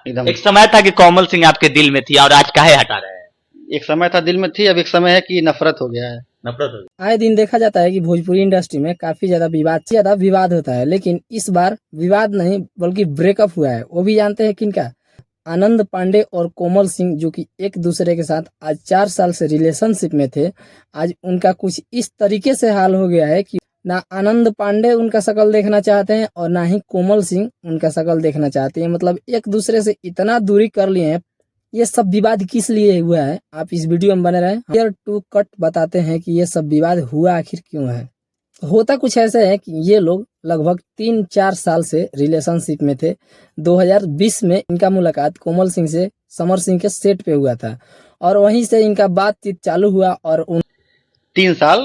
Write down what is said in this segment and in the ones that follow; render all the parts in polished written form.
एकदम। एक समय था कि कोमल सिंह आपके दिल में थी और आज काहे हटा रहे हैं? एक समय था दिल में थी, अब एक समय है कि नफरत हो गया है। नफरत हो गई। आए दिन देखा जाता है कि भोजपुरी इंडस्ट्री में काफी ज्यादा विवाद होता है, लेकिन इस बार विवाद नहीं बल्कि ब्रेकअप हुआ है। वो भी जानते हैं किनका? आनंद पांडे और कोमल सिंह, जो कि एक दूसरे के साथ आज 4 साल से रिलेशनशिप में थे। आज उनका कुछ इस तरीके से हाल हो गया है कि ना आनंद पांडे उनका शकल देखना चाहते हैं और ना ही कोमल सिंह उनका शकल देखना चाहते हैं। मतलब एक दूसरे से इतना दूरी कर लिए हैं। ये सब विवाद किस लिए हुआ है, आप इस वीडियो में बने रहें। हियर टू कट बताते हैं कि ये सब विवाद हुआ आखिर क्यों है। होता कुछ ऐसे है कि ये लोग लगभग 3-4 साल से रिलेशनशिप में थे। 2020 में इनका मुलाकात कोमल सिंह से समर सिंह के सेट पे हुआ था और वहीं से इनका बातचीत चालू हुआ और 3 साल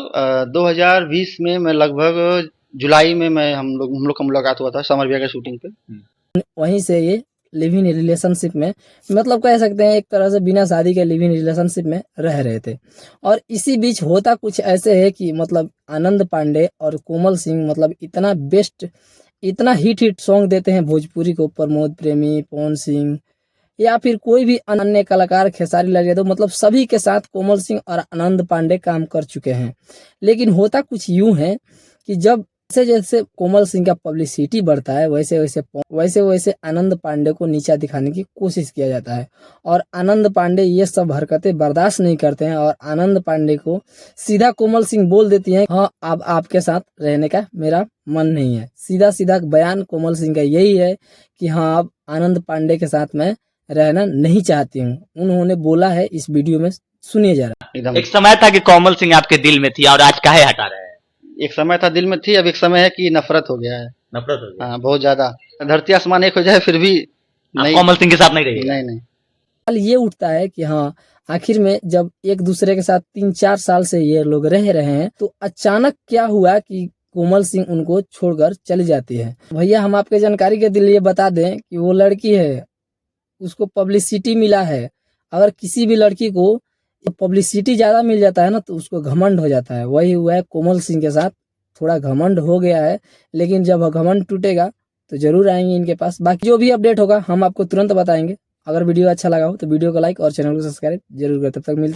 2020 में मैं लगभग जुलाई में मैं हम लोग का मुलाकात हुआ था समर बिया के शूटिंग पे। वहीं से ये लिव इन रिलेशनशिप में, मतलब कह सकते हैं एक तरह से बिना शादी के लिव इन रिलेशनशिप में रह रहे थे। और इसी बीच होता कुछ ऐसे है कि मतलब आनंद पांडे और कोमल सिंह मतलब इतना बेस्ट, इतना हिट सॉन्ग देते हैं भोजपुरी को। प्रमोद प्रेमी, पवन सिंह या फिर कोई भी अन्य कलाकार, खेसारी लाल यादव, मतलब सभी के साथ कोमल सिंह और आनंद पांडे काम कर चुके हैं। लेकिन होता कुछ यूं है कि जब जैसे जैसे कोमल सिंह का पब्लिसिटी बढ़ता है वैसे वैसे आनंद पांडे को नीचा दिखाने की कोशिश किया जाता है और आनंद पांडे ये सब हरकतें बर्दाश्त नहीं करते हैं और आनंद पांडे को सीधा कोमल सिंह बोल देती हैं, हाँ अब आपके साथ रहने का मेरा मन नहीं है। सीधा सीधा बयान कोमल सिंह का यही है कि हाँ अब आनंद पांडे के साथ मैं रहना नहीं चाहती हूँ। उन्होंने बोला है इस वीडियो में, सुनिए जरा। एकदम। एक समय था कि कोमल सिंह आपके दिल में थी और आज काहे हटा रहे हैं? एक समय था दिल में थी, अब एक समय है कि नफरत हो गया है। नफरत हो गई। हाँ, बहुत ज्यादा। धरती आसमान एक हो जाए फिर भी आप नहीं। कोमल सिंह के साथ नहीं रही? नहीं। सवाल ये उठता है कि हाँ आखिर में जब एक दूसरे के साथ 3-4 साल से ये लोग रह रहे हैं तो अचानक क्या हुआ कि कोमल सिंह उनको छोड़कर चली जाती है। भैया हम आपके जानकारी के लिए बता दें कि वो लड़की है, उसको पब्लिसिटी मिला है। अगर किसी भी लड़की को पब्लिसिटी ज्यादा मिल जाता है ना तो उसको घमंड हो जाता है। वही हुआ है कोमल सिंह के साथ, थोड़ा घमंड हो गया है। लेकिन जब घमंड टूटेगा तो जरूर आएंगे इनके पास। बाकी जो भी अपडेट होगा हम आपको तुरंत बताएंगे। अगर वीडियो अच्छा लगा हो तो वीडियो को लाइक और चैनल को सब्सक्राइब जरूर करें। तब तक मिलते